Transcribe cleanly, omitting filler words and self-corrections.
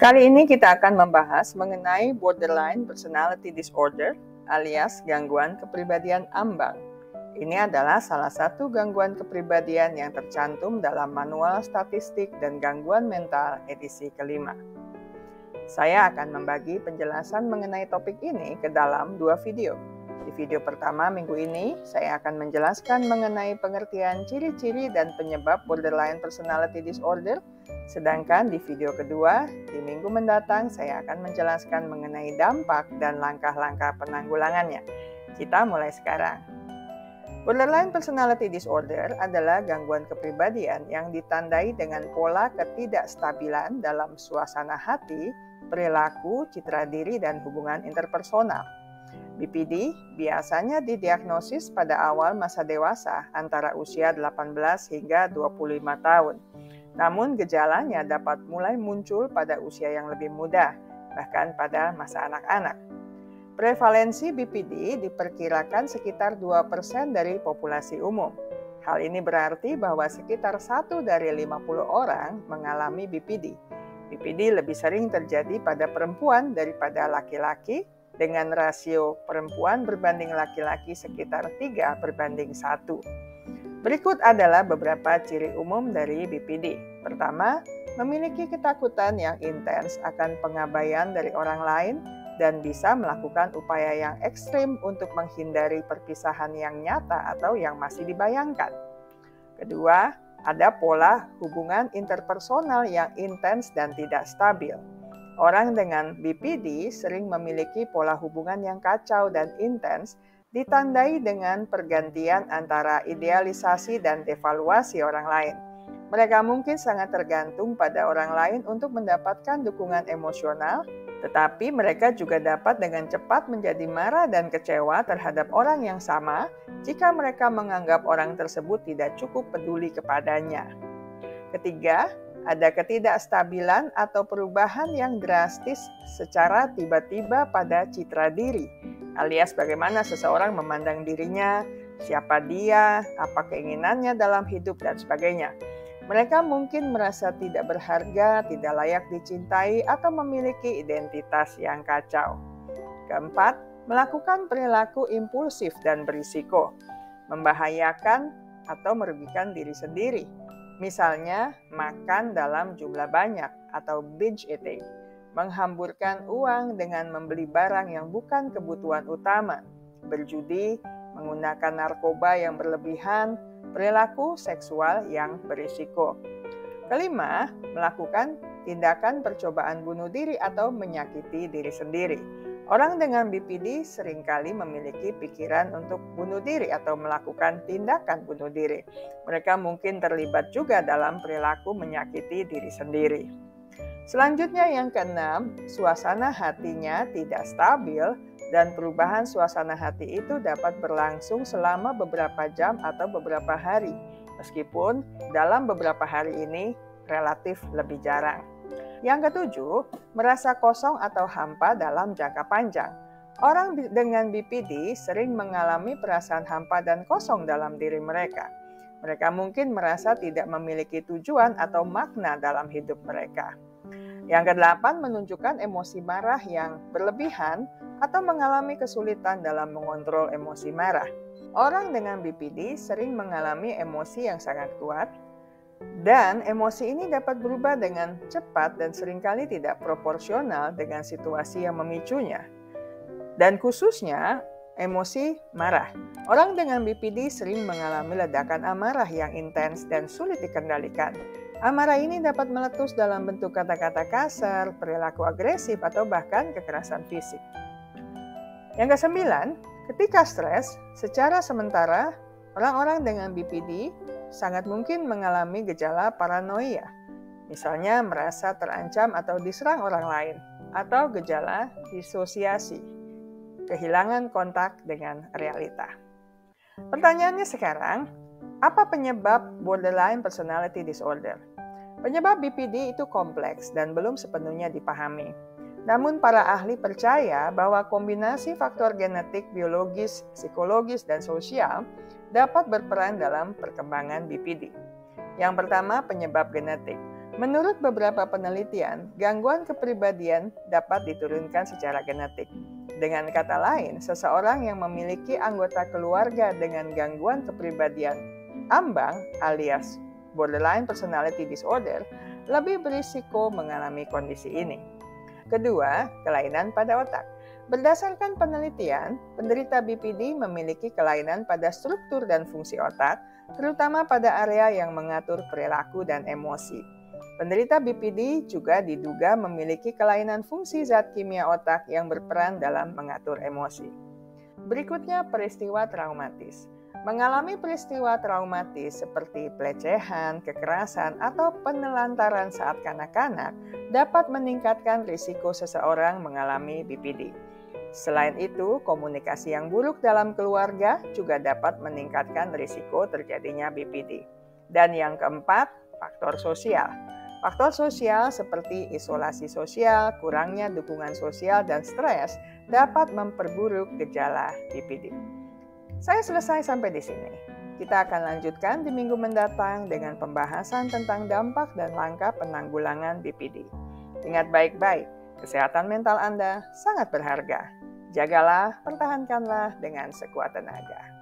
Kali ini kita akan membahas mengenai borderline personality disorder alias gangguan kepribadian ambang. Ini adalah salah satu gangguan kepribadian yang tercantum dalam Manual Statistik dan Gangguan Mental edisi kelima. Saya akan membagi penjelasan mengenai topik ini ke dalam 2 video. Di video pertama minggu ini, saya akan menjelaskan mengenai pengertian ciri-ciri dan penyebab borderline personality disorder. Sedangkan di video kedua, di minggu mendatang, saya akan menjelaskan mengenai dampak dan langkah-langkah penanggulangannya. Kita mulai sekarang. Borderline personality disorder adalah gangguan kepribadian yang ditandai dengan pola ketidakstabilan dalam suasana hati, perilaku, citra diri, dan hubungan interpersonal. BPD biasanya didiagnosis pada awal masa dewasa antara usia 18 hingga 25 tahun. Namun gejalanya dapat mulai muncul pada usia yang lebih muda, bahkan pada masa anak-anak. Prevalensi BPD diperkirakan sekitar 2% dari populasi umum. Hal ini berarti bahwa sekitar 1 dari 50 orang mengalami BPD. BPD lebih sering terjadi pada perempuan daripada laki-laki, dengan rasio perempuan berbanding laki-laki sekitar 3:1. Berikut adalah beberapa ciri umum dari BPD. Pertama, memiliki ketakutan yang intens akan pengabaian dari orang lain dan bisa melakukan upaya yang ekstrim untuk menghindari perpisahan yang nyata atau yang masih dibayangkan. Kedua, ada pola hubungan interpersonal yang intens dan tidak stabil. Orang dengan BPD sering memiliki pola hubungan yang kacau dan intens, ditandai dengan pergantian antara idealisasi dan devaluasi orang lain. Mereka mungkin sangat tergantung pada orang lain untuk mendapatkan dukungan emosional, tetapi mereka juga dapat dengan cepat menjadi marah dan kecewa terhadap orang yang sama jika mereka menganggap orang tersebut tidak cukup peduli kepadanya. Ketiga, ada ketidakstabilan atau perubahan yang drastis secara tiba-tiba pada citra diri, alias bagaimana seseorang memandang dirinya, siapa dia, apa keinginannya dalam hidup, dan sebagainya. Mereka mungkin merasa tidak berharga, tidak layak dicintai, atau memiliki identitas yang kacau. Keempat, melakukan perilaku impulsif dan berisiko, membahayakan atau merugikan diri sendiri. Misalnya, makan dalam jumlah banyak atau binge eating, menghamburkan uang dengan membeli barang yang bukan kebutuhan utama, berjudi, menggunakan narkoba yang berlebihan, perilaku seksual yang berisiko. Kelima, melakukan tindakan percobaan bunuh diri atau menyakiti diri sendiri. Orang dengan BPD seringkali memiliki pikiran untuk bunuh diri atau melakukan tindakan bunuh diri. Mereka mungkin terlibat juga dalam perilaku menyakiti diri sendiri. Selanjutnya yang keenam, suasana hatinya tidak stabil dan perubahan suasana hati itu dapat berlangsung selama beberapa jam atau beberapa hari, meskipun dalam beberapa hari ini relatif lebih jarang. Yang ketujuh, merasa kosong atau hampa dalam jangka panjang. Orang dengan BPD sering mengalami perasaan hampa dan kosong dalam diri mereka. Mereka mungkin merasa tidak memiliki tujuan atau makna dalam hidup mereka. Yang kedelapan, menunjukkan emosi marah yang berlebihan atau mengalami kesulitan dalam mengontrol emosi marah. Orang dengan BPD sering mengalami emosi yang sangat kuat, dan emosi ini dapat berubah dengan cepat dan seringkali tidak proporsional dengan situasi yang memicunya. Dan khususnya emosi marah. Orang dengan BPD sering mengalami ledakan amarah yang intens dan sulit dikendalikan. Amarah ini dapat meletus dalam bentuk kata-kata kasar, perilaku agresif, atau bahkan kekerasan fisik. Yang kesembilan, ketika stres, secara sementara orang-orang dengan BPD sangat mungkin mengalami gejala paranoia, misalnya merasa terancam atau diserang orang lain, atau gejala disosiasi, kehilangan kontak dengan realita. Pertanyaannya sekarang, apa penyebab borderline personality disorder? Penyebab BPD itu kompleks dan belum sepenuhnya dipahami. Namun para ahli percaya bahwa kombinasi faktor genetik, biologis, psikologis, dan sosial dapat berperan dalam perkembangan BPD. Yang pertama, penyebab genetik. Menurut beberapa penelitian, gangguan kepribadian dapat diturunkan secara genetik. Dengan kata lain, seseorang yang memiliki anggota keluarga dengan gangguan kepribadian ambang alias borderline personality disorder lebih berisiko mengalami kondisi ini. Kedua, kelainan pada otak. Berdasarkan penelitian, penderita BPD memiliki kelainan pada struktur dan fungsi otak, terutama pada area yang mengatur perilaku dan emosi. Penderita BPD juga diduga memiliki kelainan fungsi zat kimia otak yang berperan dalam mengatur emosi. Berikutnya, peristiwa traumatis. Mengalami peristiwa traumatis seperti pelecehan, kekerasan, atau penelantaran saat kanak-kanak dapat meningkatkan risiko seseorang mengalami BPD. Selain itu, komunikasi yang buruk dalam keluarga juga dapat meningkatkan risiko terjadinya BPD. Dan yang keempat, faktor sosial. Faktor sosial seperti isolasi sosial, kurangnya dukungan sosial, dan stres dapat memperburuk gejala BPD. Saya selesai sampai di sini. Kita akan lanjutkan di minggu mendatang dengan pembahasan tentang dampak dan langkah penanggulangan BPD. Ingat baik-baik, kesehatan mental Anda sangat berharga. Jagalah, pertahankanlah dengan sekuat tenaga.